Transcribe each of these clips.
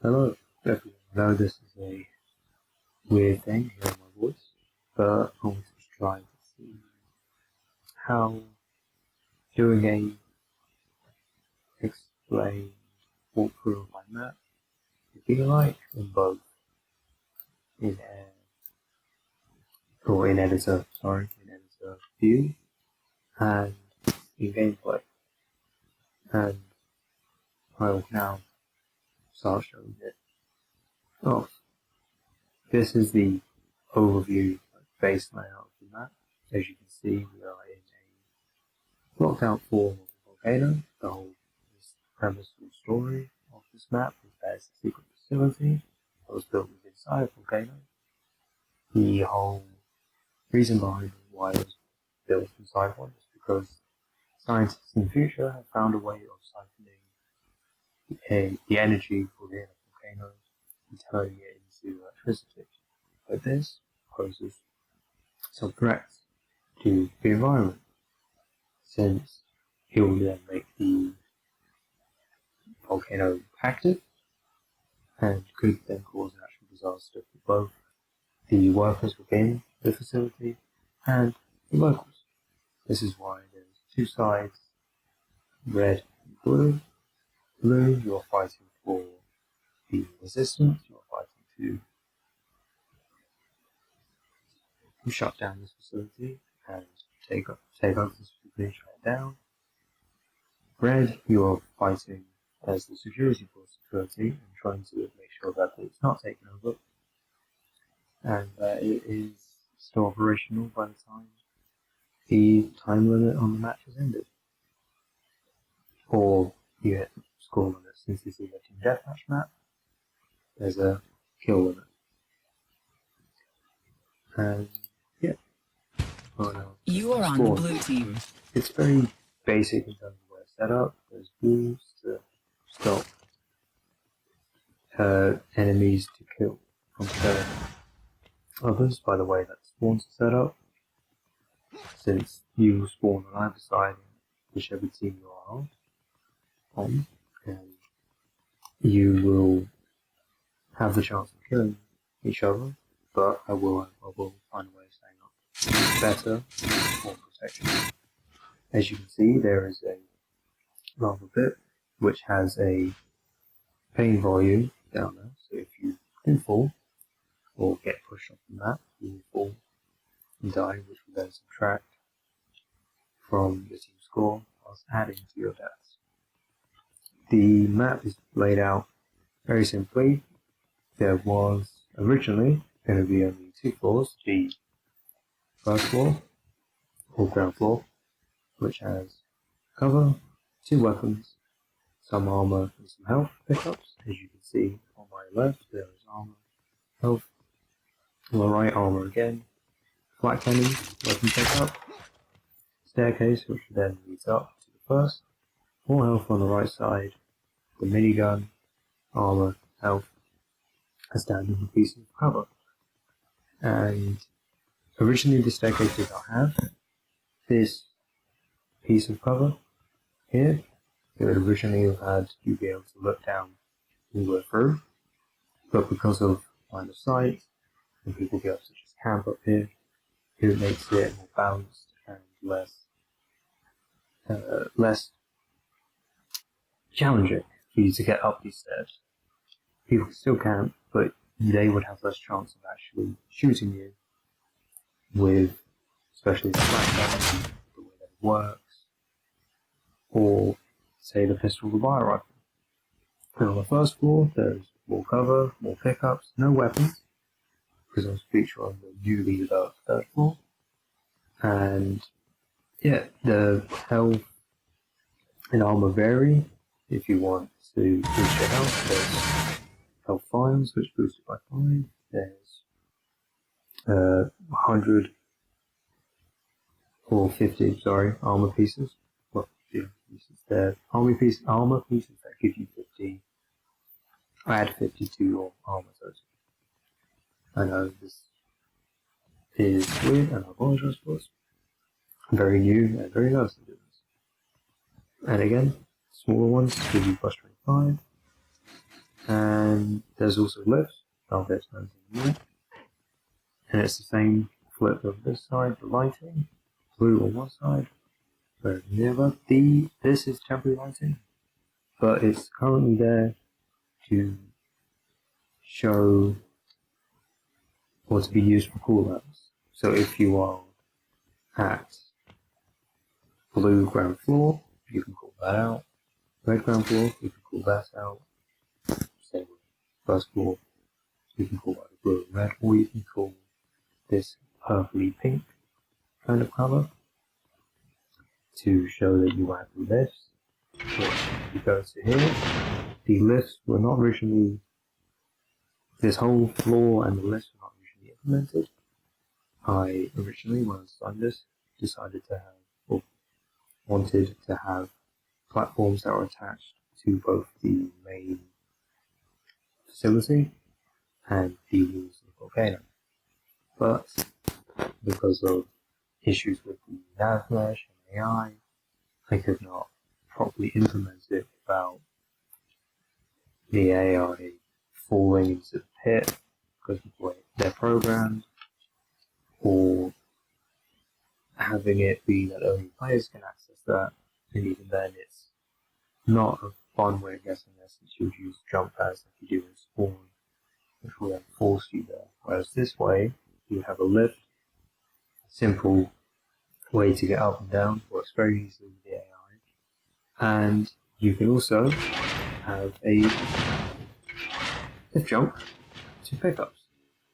Hello, everyone. I know this is a weird thing, hearing my voice, but I want to try to see how doing a explain walkthrough of my map would be like in both in air or in editor view and in gameplay. And I will now start showing it off. This is the overview base layout of the map. As you can see, we are in a blocked out form of a volcano. The whole premise or story of this map is that it's a secret facility that was built inside a volcano. The whole reason behind why it was built inside one is because scientists in the future have found a way of siphoning the energy within a volcano and turning it into electricity. But this poses some threats to the environment, since it will then make the volcano active and could then cause an actual disaster for both the workers within the facility and the locals. This is why there's two sides, red and blue. Blue, you're fighting for the resistance, you're fighting to shut down this facility and take over this facility, shut it down. Red, you're fighting as the security for security and trying to make sure that it's not taken over and that it is still operational by the time the time limit on the match has ended. Or you hit the score limit. Since this is a team deathmatch map, there's a kill limit. And yeah. Oh no. You are on the blue team. It's very basic in terms of where it's set up. There's blues to stop enemies to kill from killing others by the way that spawns are set up. Since you spawn on either side, whichever team you are on, and you will have the chance of killing each other, but I will find a way of staying up better for protection. As you can see, there is a lava pit which has a pain volume down there, so if you do fall or get pushed off the map, you will fall and die, which will then subtract from your team score whilst adding to your deaths. The map is laid out very simply. There was originally going to be only two floors, the first floor or ground floor, which has cover, two weapons, some armor and some health pickups. As you can see on my left, there is armor, health, on the right armor again, flat cannon, weapon pickup, staircase which then leads up to the first, more health on the right side, the minigun, armor, health, a standard piece of cover. And originally the staircase did not have this piece of cover here. It would originally have had you be able to look down and go through, but because of line of sight and people be able to just camp up here, it makes it more balanced and less challenging for you to get up these stairs. People still camp, but they would have less chance of actually shooting you with, especially the flashbang, the way that it works, or say the pistol or fire rifle. And on the first floor, there's more cover, more pickups, no weapons, because I was featured on the newly developed third floor. And yeah, the health and armor vary. If you want to boost your health, there's health files, which boost it by 5. There's 100 or 50, armor pieces. Well, yeah, pieces there. Armor pieces that give you 50. Add 50 to your armor total. I know this is weird, and I apologize for this. I'm very new and very nervous to do this. And again, smaller ones give you plus 25. And there's also lifts. I'll get to those in a minute. And it's the same flip of this side, the lighting. Blue on one side, red on the other. This is temporary lighting, but it's currently there to show or to be used for coolouts. So if you are at blue ground floor, you can call that out. Red ground floor, you can call that out. Same with first floor, you can call that blue and red, or you can call this purpley pink kind of colour to show that you have the lifts. Which you go to here. The lifts were not originally, this whole floor and the lifts were not originally implemented. I originally, when I designed this, decided to have, or wanted to have platforms that were attached to both the main facility and the walls of the volcano. But because of issues with the nav mesh and AI, I could not properly implement it without the AI falling into the pit because of the way they're programmed, or having it be that only players can access that, and even then it's not a fun way of getting there since you would use jump pads like you do in Spawn, which will then force you there. Whereas this way, you have a lift, a simple way to get up and down, works very easily with the AI, and you can also have a lift jump to pickups,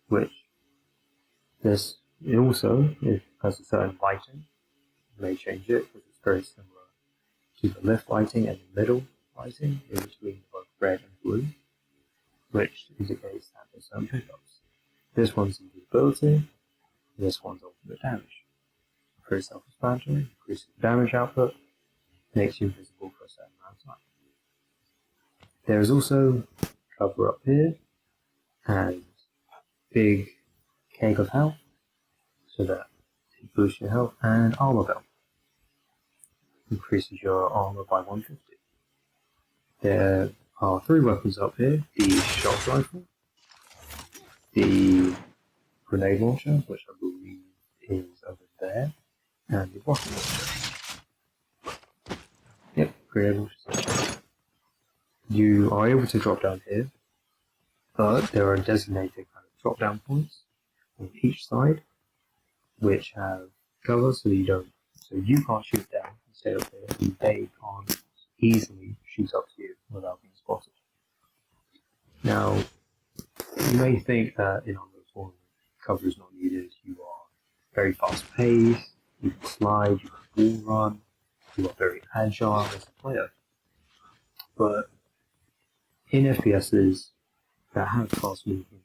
which this also has a certain lighting. You may change it because it's very similar to the left lighting and the middle lighting in between both red and blue, which indicates that there's some pickups. This one's invisibility, this one's ultimate damage. Very self-explanatory, increases damage output, makes you invisible for a certain amount of time. There is also cover up here and big keg of health, so that it boosts your health, and armor belt. Increases your armor by 150. There are 3 weapons up here: the shot rifle, the grenade launcher, which I believe is over there, and the rocket launcher. Yep, grenade launcher. You are able to drop down here, but there are designated kind of drop down points on each side, which have cover so you can't shoot down and stay up there, and they can't easily shoot up to you without being spotted. Now, you may think that in Unreal Tournament, cover is not needed. You are very fast paced, you can slide, you can wall run, you are very agile as a player. But in FPSs that have fast movement,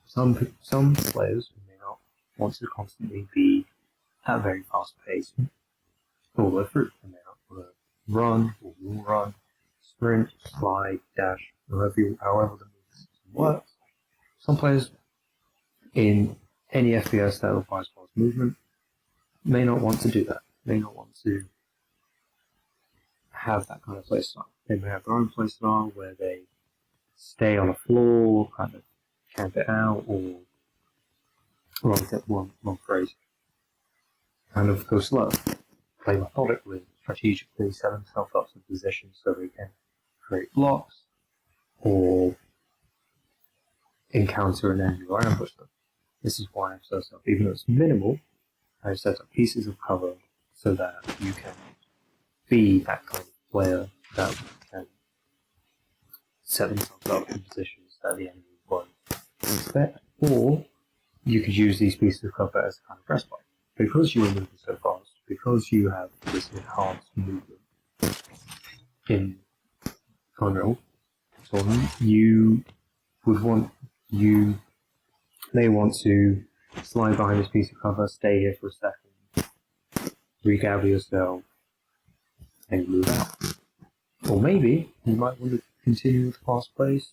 some players may not want to constantly be at a very fast pace all the way through. They may not want to run or wall run, sprint, slide, dash, however the movement system works. Some players in any FPS that requires fast movement may not want to do that. May not want to have that kind of playstyle. They may have their own playstyle where they stay on the floor, kind of camp it out, or one phrase, kind of go slow, play methodically, strategically, set themselves up to positions so they can create blocks or encounter an enemy or ambush them. This is why I've set up, even though it's minimal, I've set up pieces of cover so that you can be that kind of player that can set themselves up in positions that the enemy won't expect, or you could use these pieces of cover as a kind of respite. Because you are moving so fast, because you have this enhanced movement in Unreal Tournament, you may want to slide behind this piece of cover, stay here for a second, regather yourself, and move out. Or maybe you might want to continue with fast pace.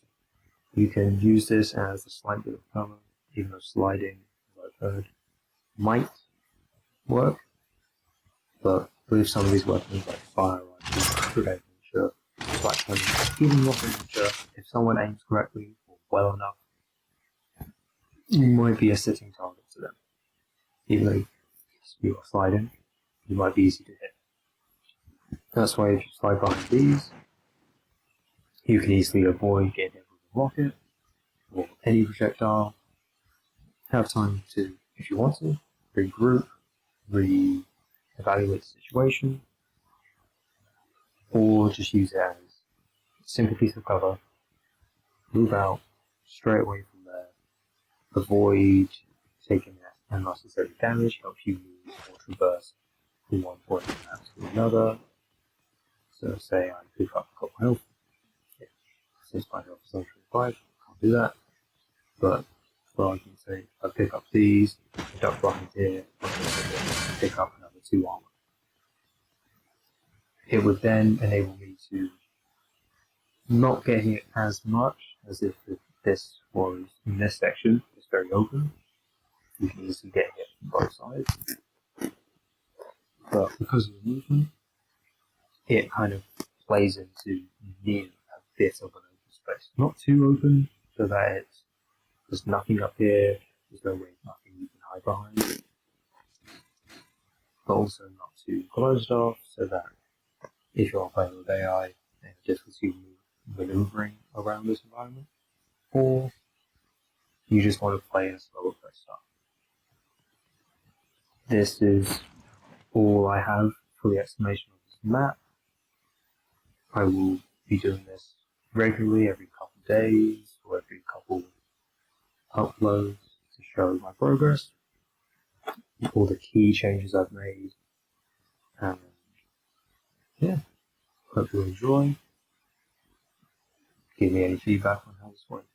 You can use this as a slight bit of cover, even though sliding, as I've heard, might work. But with some of these weapons like fire rifle, grenade launcher, like even rocket launcher, if someone aims correctly or well enough, you might be a sitting target to them. Even though you are sliding, you might be easy to hit. That's why if you slide behind these, you can easily avoid getting hit with a rocket or any projectile. Have time to, if you want to, regroup, re-evaluate the situation, or just use it as a simple piece of cover, move out straight away from there, avoid taking unnecessary damage, help you move or traverse from one point to another. So say I pick up a couple health, since my health is 125, can't do that, but for argument's sake, I pick up these, duck behind here, pick up another 2 armor. It would then enable me to not get hit as much as if this was in this section, it's very open. You can easily get hit from both sides. But because of the movement, it kind of plays into near a bit of an open space. Not too open, so that there's nothing up here, there's no way nothing you can hide behind. But also not too closed off, so that if you're playing with AI and difficulty maneuvering around this environment, or you just want to play in a slower play style. This is all I have for the explanation of this map. I will be doing this regularly every couple of days or every couple uploads to show my progress, all the key changes I've made, and yeah, hope you enjoy. Give me any feedback on how this went.